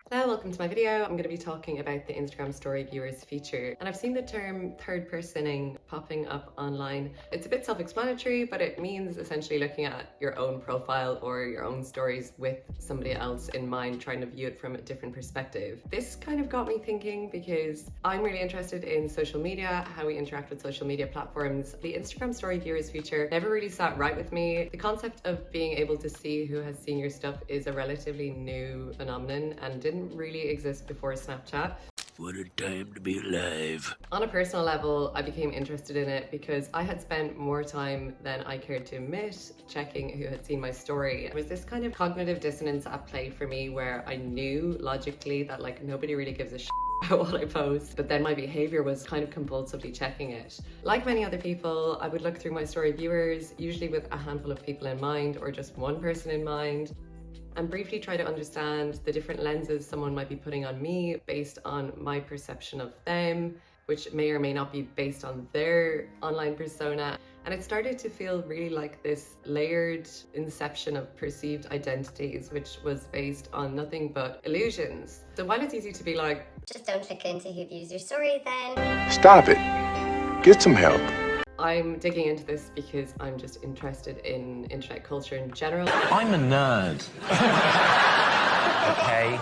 Hello, welcome to my video. I'm going to be talking about the Instagram story viewers feature, and I've seen the term third personing popping up online. It's a bit self-explanatory, but it means essentially looking at your own profile or your own stories with somebody else in mind, trying to view it from a different perspective. This kind of got me thinking because I'm really interested in social media, how we interact with social media platforms. The Instagram story viewers feature never really sat right with me. The concept of being able to see who has seen your stuff is a relatively new phenomenon and didn't really exist before Snapchat. What a time to be alive. On a personal level, I became interested in it because I had spent more time than I cared to admit checking who had seen my story. There was this kind of cognitive dissonance at play for me where I knew logically that nobody really gives a shit about what I post, but then my behavior was kind of compulsively checking it. Like many other people, I would look through my story viewers, usually with a handful of people in mind or just one person in mind, and briefly try to understand the different lenses someone might be putting on me based on my perception of them, which may or may not be based on their online persona. And it started to feel really like this layered inception of perceived identities, which was based on nothing but illusions. So while it's easy to be like, just don't click into who views your story then. Stop it. Get some help. I'm digging into this because I'm just interested in internet culture in general. I'm a nerd. Okay?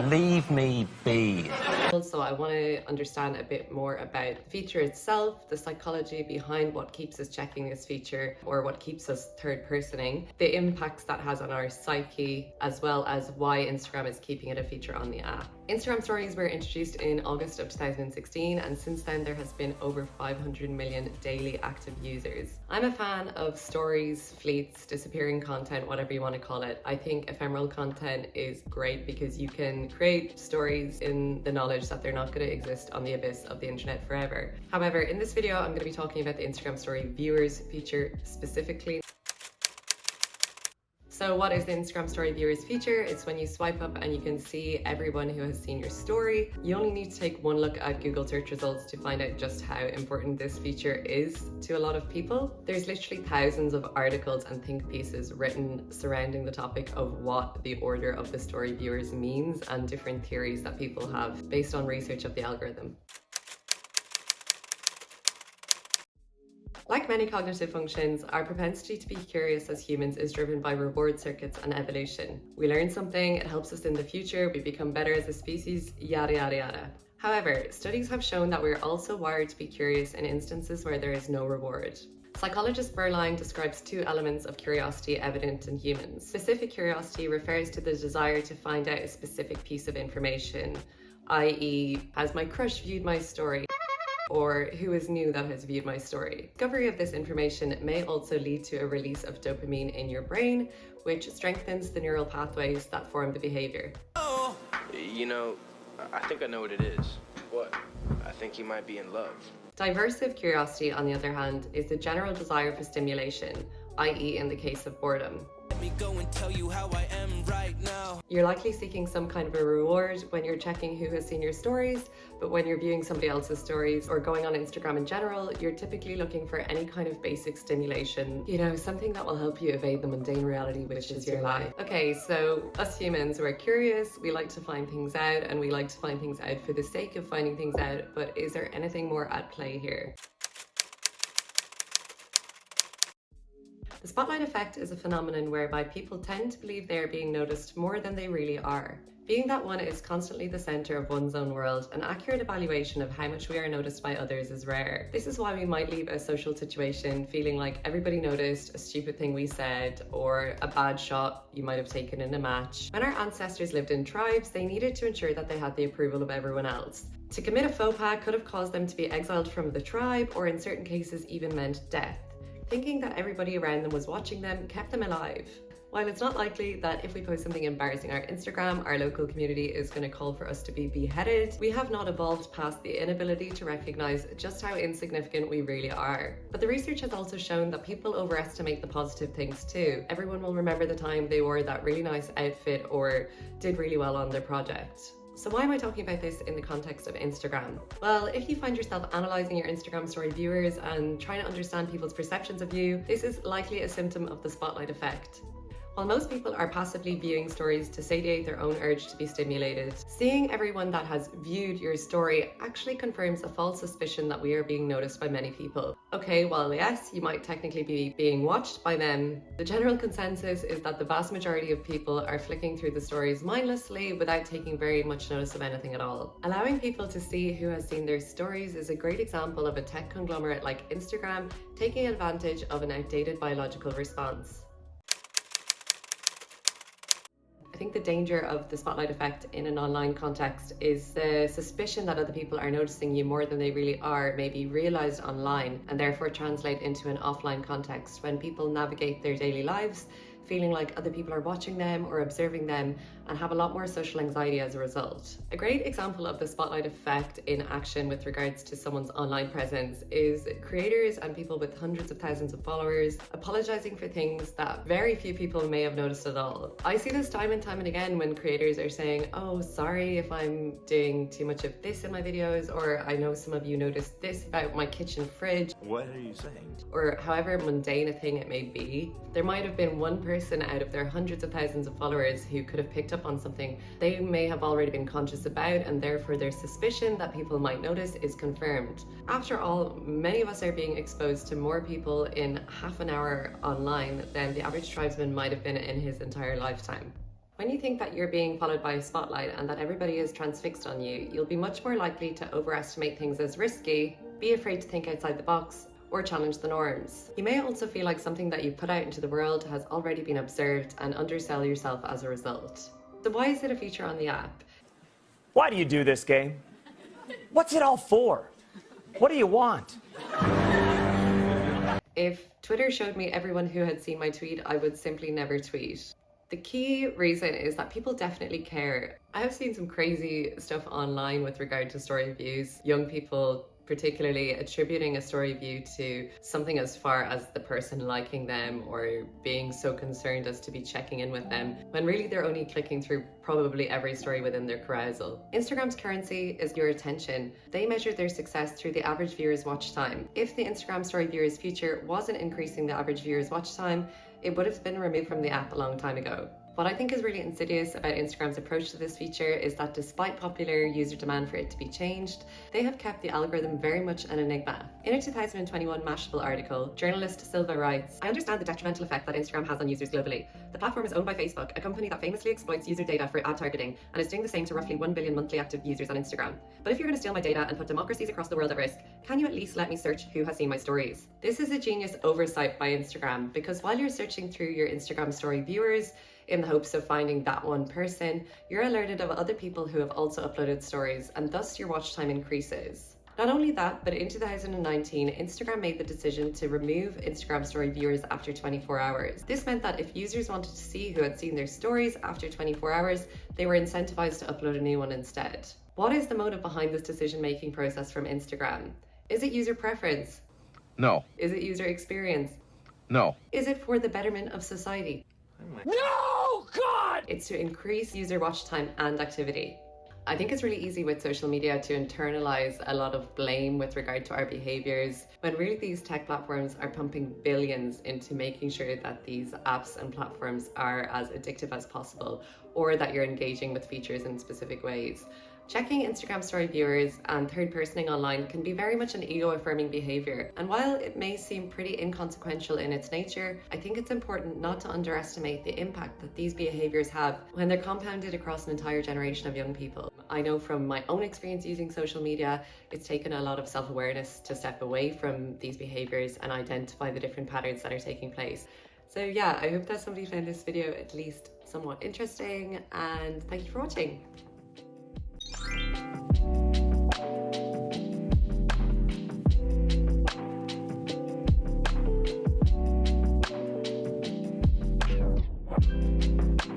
Leave me be. Also, I want to understand a bit more about the feature itself, the psychology behind what keeps us checking this feature or what keeps us third personing, the impacts that has on our psyche, as well as why Instagram is keeping it a feature on the app. Instagram stories were introduced in August of 2016, and since then there has been over 500 million daily active users. I'm a fan of stories, fleets, disappearing content, whatever you want to call it. I think ephemeral content is great because you can create stories in the knowledge that they're not going to exist on the abyss of the internet forever. However, in this video, I'm going to be talking about the Instagram story viewers feature specifically. So what is the Instagram story viewers feature? It's when you swipe up and you can see everyone who has seen your story. You only need to take one look at Google search results to find out just how important this feature is to a lot of people. There's literally thousands of articles and think pieces written surrounding the topic of what the order of the story viewers means and different theories that people have based on research of the algorithm. Like many cognitive functions, our propensity to be curious as humans is driven by reward circuits and evolution. We learn something, it helps us in the future, we become better as a species, yada yada yada. However, studies have shown that we're also wired to be curious in instances where there is no reward. Psychologist Berline describes two elements of curiosity evident in humans. Specific curiosity refers to the desire to find out a specific piece of information, i.e., has my crush viewed my story? Or who is new that has viewed my story. Discovery of this information may also lead to a release of dopamine in your brain, which strengthens the neural pathways that form the behavior. Oh, you know, I think I know what it is. What? I think you might be in love. Diversive curiosity, on the other hand, is the general desire for stimulation, i.e. in the case of boredom. Let me go and tell you how I am right now. You're likely seeking some kind of a reward when you're checking who has seen your stories, but when you're viewing somebody else's stories or going on Instagram in general, you're typically looking for any kind of basic stimulation, you know, something that will help you evade the mundane reality, which is your life. Okay, so us humans, we're curious, we like to find things out, and we like to find things out for the sake of finding things out, but is there anything more at play here? The spotlight effect is a phenomenon whereby people tend to believe they are being noticed more than they really are. Being that one is constantly the center of one's own world, an accurate evaluation of how much we are noticed by others is rare. This is why we might leave a social situation feeling like everybody noticed a stupid thing we said or a bad shot you might have taken in a match. When our ancestors lived in tribes, they needed to ensure that they had the approval of everyone else. To commit a faux pas could have caused them to be exiled from the tribe, or in certain cases even meant death. Thinking that everybody around them was watching them kept them alive. While it's not likely that if we post something embarrassing on our Instagram, our local community is going to call for us to be beheaded, we have not evolved past the inability to recognize just how insignificant we really are. But the research has also shown that people overestimate the positive things too. Everyone will remember the time they wore that really nice outfit or did really well on their project. So why am I talking about this in the context of Instagram? Well, if you find yourself analysing your Instagram story viewers and trying to understand people's perceptions of you, this is likely a symptom of the spotlight effect. While most people are passively viewing stories to satiate their own urge to be stimulated, seeing everyone that has viewed your story actually confirms a false suspicion that we are being noticed by many people. Okay, well, yes, you might technically be being watched by them. The general consensus is that the vast majority of people are flicking through the stories mindlessly without taking very much notice of anything at all. Allowing people to see who has seen their stories is a great example of a tech conglomerate like Instagram taking advantage of an outdated biological response. I think the danger of the spotlight effect in an online context is the suspicion that other people are noticing you more than they really are may be realized online and therefore translate into an offline context when people navigate their daily lives feeling like other people are watching them or observing them and have a lot more social anxiety as a result. A great example of the spotlight effect in action with regards to someone's online presence is creators and people with hundreds of thousands of followers apologizing for things that very few people may have noticed at all. I see this time and time and again when creators are saying, oh, sorry if I'm doing too much of this in my videos, or I know some of you noticed this about my kitchen fridge. What are you saying? Or however mundane a thing it may be. There might have been one person out of their hundreds of thousands of followers who could have picked up on something they may have already been conscious about, and therefore their suspicion that people might notice is confirmed. After all, many of us are being exposed to more people in half an hour online than the average tribesman might have been in his entire lifetime. When you think that you're being followed by a spotlight and that everybody is transfixed on you, you'll be much more likely to overestimate things as risky, be afraid to think outside the box, or challenge the norms. You may also feel like something that you put out into the world has already been observed and undersell yourself as a result. So why is it a feature on the app? Why do you do this game? What's it all for? What do you want? If Twitter showed me everyone who had seen my tweet, I would simply never tweet. The key reason is that people definitely care. I have seen some crazy stuff online with regard to story views. Young people particularly attributing a story view to something as far as the person liking them or being so concerned as to be checking in with them, when really they're only clicking through probably every story within their carousel. Instagram's currency is your attention. They measure their success through the average viewer's watch time. If the Instagram story viewer's feature wasn't increasing the average viewer's watch time, it would have been removed from the app a long time ago. What I think is really insidious about Instagram's approach to this feature is that despite popular user demand for it to be changed, they have kept the algorithm very much an enigma. In a 2021 Mashable article, journalist Silva writes, I understand the detrimental effect that Instagram has on users globally. The platform is owned by Facebook, a company that famously exploits user data for ad targeting and is doing the same to roughly 1 billion monthly active users on Instagram. But if you're going to steal my data and put democracies across the world at risk, can you at least let me search who has seen my stories? This is a genius oversight by Instagram, because while you're searching through your Instagram story viewers, in the hopes of finding that one person, you're alerted of other people who have also uploaded stories, and thus your watch time increases. Not only that, but in 2019, Instagram made the decision to remove Instagram story viewers after 24 hours. This meant that if users wanted to see who had seen their stories after 24 hours, they were incentivized to upload a new one instead. What is the motive behind this decision-making process from Instagram? Is it user preference? No. Is it user experience? No. Is it for the betterment of society? No, God! It's to increase user watch time and activity. I think it's really easy with social media to internalize a lot of blame with regard to our behaviors, when really these tech platforms are pumping billions into making sure that these apps and platforms are as addictive as possible, or that you're engaging with features in specific ways. Checking Instagram story viewers and third-personing online can be very much an ego-affirming behavior, and while it may seem pretty inconsequential in its nature, I think it's important not to underestimate the impact that these behaviors have when they're compounded across an entire generation of young people. I know from my own experience using social media, it's taken a lot of self-awareness to step away from these behaviors and identify the different patterns that are taking place. So yeah, I hope that somebody found this video at least somewhat interesting, and thank you for watching.